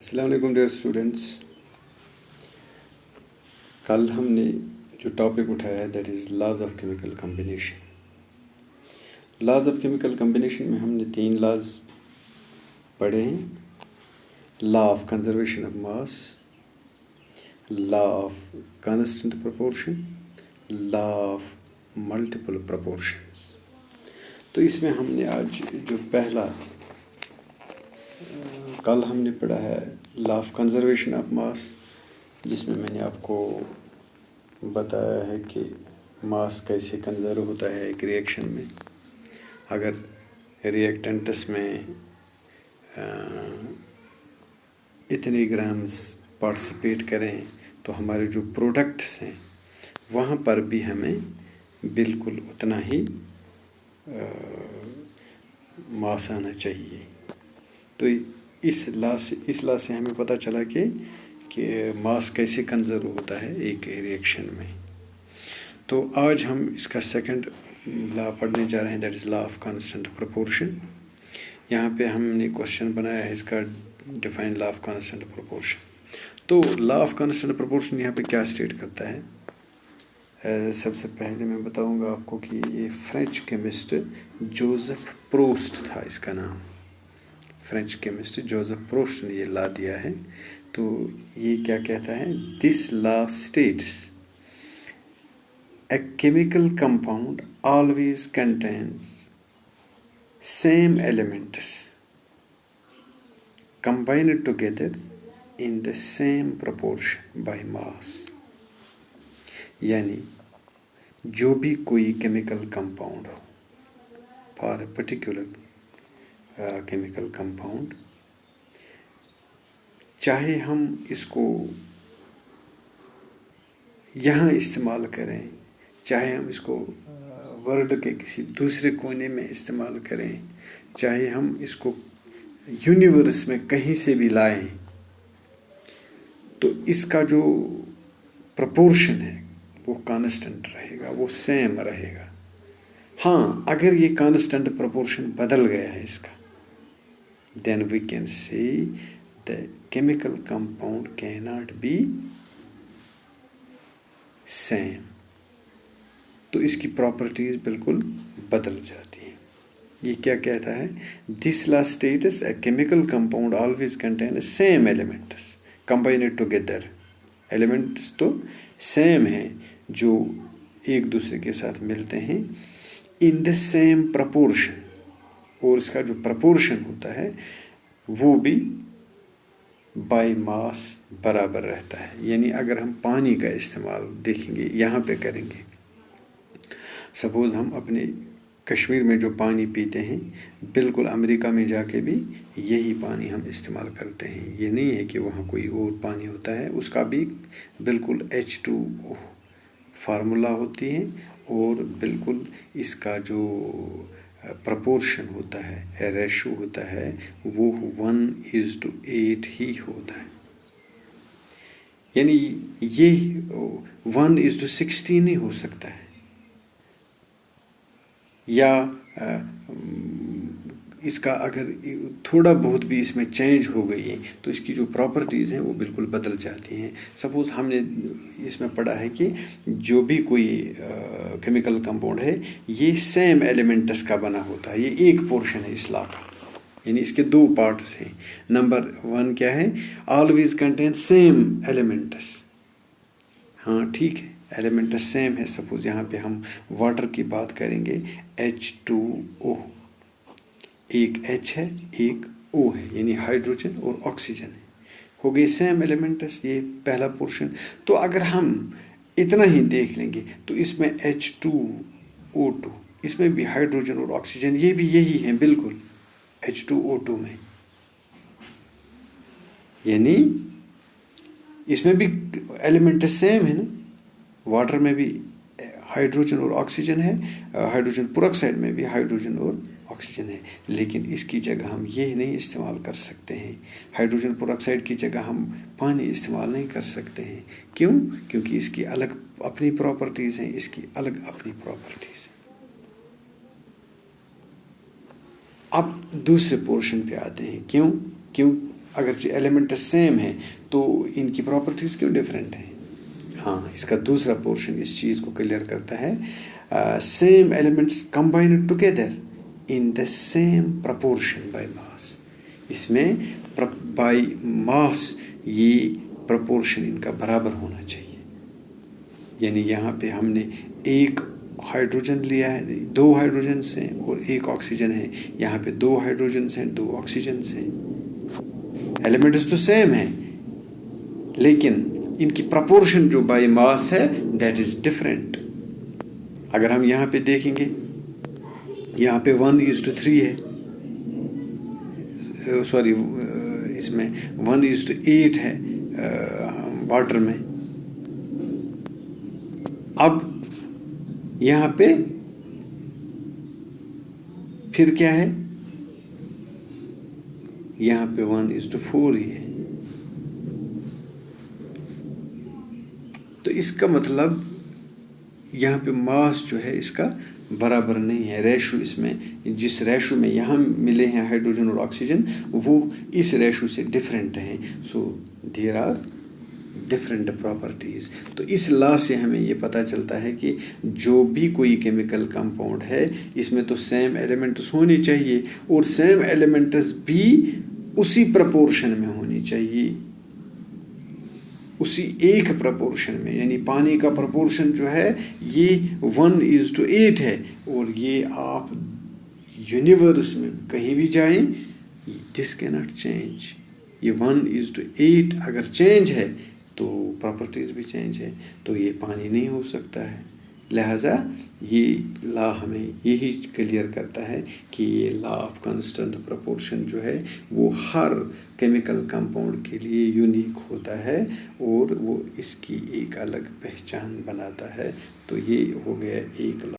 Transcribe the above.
السلام علیکم dear students. کل ہم نے جو ٹاپک اٹھایا ہے that is laws of chemical combination. Laws of chemical combination میں ہم نے 3 لاز پڑھے ہیں. Law of conservation of mass, law of constant proportion, law of multiple پرپورشنز. تو اس میں ہم نے آج جو پہلا کل ہم نے پڑھا ہے law of conservation of mass, جس میں نے آپ کو بتایا ہے کہ ماس کیسے کنزرو ہوتا ہے ایک ریئیکشن میں. اگر ریئیکٹنٹس میں اتنے گرامز پارٹیسپیٹ کریں تو ہمارے جو پروڈکٹس ہیں وہاں پر بھی ہمیں بالکل اتنا ہی ماس آنا چاہیے. تو اس لا سے ہمیں پتہ چلا کہ ماس کیسے کنزرو ہوتا ہے ایک ریئیکشن میں. تو آج ہم اس کا سیکنڈ لا پڑھنے جا رہے ہیں, that is law of constant proportion. یہاں پہ ہم نے کوشچن بنایا ہے اس کا define law of constant proportion. تو لا آف کانسٹنٹ پرپورشن یہاں پہ کیا اسٹیٹ کرتا ہے؟ سب سے پہلے میں بتاؤں گا آپ کو کہ یہ فرینچ کیمسٹ جوزف پروسٹ تھا, اس کا نام. فرینچ کیمسٹ جوزف پروسٹ نے یہ لا دیا ہے. تو یہ کیا کہتا ہے؟ This law states a chemical compound always contains same elements combined together in the same proportion by mass. یعنی جو بھی کوئی chemical compound who, for a particular chemical compound, چاہے ہم اس کو یہاں استعمال کریں, چاہے ہم اس کو ورلڈ کے کسی دوسرے کونے میں استعمال کریں, چاہے ہم اس کو یونیورس میں کہیں سے بھی لائیں, تو اس کا جو پرپورشن ہے وہ کانسٹنٹ رہے گا, وہ سیم رہے گا. ہاں, اگر یہ کانسٹنٹ پرپورشن بدل گیا ہے اس کا, then we can see the chemical compound کی ناٹ بی سیم. تو اس کی پراپرٹیز بالکل بدل جاتی ہیں. یہ کیا کہتا ہے؟ This law states a chemical compound always contain same elements combined together. Elements تو سیم ہیں جو ایک دوسرے کے ساتھ ملتے ہیں, ان دا سیم پرپورشن, اور اس کا جو پرپورشن ہوتا ہے وہ بھی بائی ماس برابر رہتا ہے. یعنی اگر ہم پانی کا استعمال دیکھیں گے یہاں پہ کریں گے, سپوز ہم اپنے کشمیر میں جو پانی پیتے ہیں بالکل امریکہ میں جا کے بھی یہی پانی ہم استعمال کرتے ہیں. یہ نہیں ہے کہ وہاں کوئی اور پانی ہوتا ہے, اس کا بھی بالکل H2O فارمولا ہوتی ہے, اور بالکل اس کا جو پرپورشن ہوتا ہے, ریشو ہوتا ہے, وہ 1:8 ہی ہوتا ہے. یعنی یہ 1:16 نہیں ہو سکتا ہے, یا اس کا اگر تھوڑا بہت بھی اس میں چینج ہو گئی ہے تو اس کی جو پراپرٹیز ہیں وہ بالکل بدل جاتی ہیں. سپوز ہم نے اس میں پڑھا ہے کہ جو بھی کوئی کیمیکل کمپاؤنڈ ہے یہ سیم ایلیمنٹس کا بنا ہوتا ہے. یہ ایک پورشن ہے اس لا کا, یعنی اس کے 2 پارٹس ہیں. نمبر 1 کیا ہے؟ Always contain same elements. ہاں ٹھیک ہے, ایلیمنٹس سیم ہے. سپوز یہاں پہ ہم واٹر کی بات کریں گے, H2O, ایک H ہے ایک O ہے, یعنی ہائیڈروجن اور آکسیجن ہے, ہو گئی سیم ایلیمنٹس. یہ پہلا پورشن. تو اگر ہم اتنا ہی دیکھ لیں گے تو اس میں H2O2, اس میں بھی ہائیڈروجن اور آکسیجن یہ بھی یہی ہیں بالکل H2O2 میں. یعنی اس میں بھی ایلیمنٹس سیم ہے نا, واٹر میں بھی ہائیڈروجن اور آکسیجن ہے, ہائیڈروجن پر آکسائڈ میں بھی ہائیڈروجن اور آکسیجن ہے. لیکن اس کی جگہ ہم یہ نہیں استعمال کر سکتے ہیں, ہائیڈروجن پر آکسائڈ کی جگہ ہم پانی استعمال نہیں کر سکتے ہیں. کیوں؟ کیونکہ اس کی الگ اپنی پراپرٹیز ہیں, اس کی الگ اپنی پراپرٹیز ہیں. اب دوسرے پورشن پہ آتے ہیں. کیوں اگرچہ ایلیمنٹس سیم ہیں تو ان کی پراپرٹیز کیوں ڈفرینٹ ہیں؟ ہاں، اس کا دوسرا پورشن اس چیز کو کلیئر کرتا ہے. Same elements combined together in the same proportion by mass. اس میں بائی ماس یہ پرپورشن ان کا برابر ہونا چاہیے. یعنی یہاں پہ ہم نے ایک ہائیڈروجن لیا ہے، 2 ہائیڈروجنس ہیں اور 1 آکسیجن ہے. یہاں پہ 2 ہائیڈروجنس ہیں، 2 آکسیجنس ہیں. ایلیمنٹس تو سیم ہیں لیکن ان کی پرپورشن جو بائی ماس ہے دیٹ از ڈفرینٹ. اگر ہم یہاں پہ دیکھیں گے، یہاں پہ 1:3 ہے، سوری اس میں 1:8 ہے واٹر میں. اب یہاں پہ پھر کیا ہے؟ یہاں پہ 1:4 ہی ہے. تو اس کا مطلب یہاں پہ ماس جو ہے اس کا برابر نہیں ہے. ریشو اس میں جس ریشو میں یہاں ملے ہیں ہائیڈروجن اور آکسیجن وہ اس ریشو سے ڈفرینٹ ہیں. سو دیر آر ڈفرینٹ پراپرٹیز. تو اس لا سے ہمیں یہ پتہ چلتا ہے کہ جو بھی کوئی کیمیکل کمپاؤنڈ ہے اس میں تو سیم ایلیمنٹس ہونے چاہیے اور سیم ایلیمنٹس بھی اسی پرپورشن میں ہونی چاہیے، اسی ایک پرپورشن میں. یعنی پانی کا پرپورشن جو ہے یہ 1:8 ہے اور یہ آپ یونیورس میں کہیں بھی جائیں دس کی ناٹ چینج. یہ 1:8 اگر چینج ہے تو پراپرٹیز بھی چینج ہے، تو یہ پانی نہیں ہو سکتا ہے. لہٰذا یہ لا ہمیں یہی کلیئر کرتا ہے کہ یہ لا آف کانسٹنٹ پرپورشن جو ہے وہ ہر کیمیکل کمپاؤنڈ کے لیے یونیک ہوتا ہے اور وہ اس کی ایک الگ پہچان بناتا ہے. تو یہ ہو گیا ایک لا.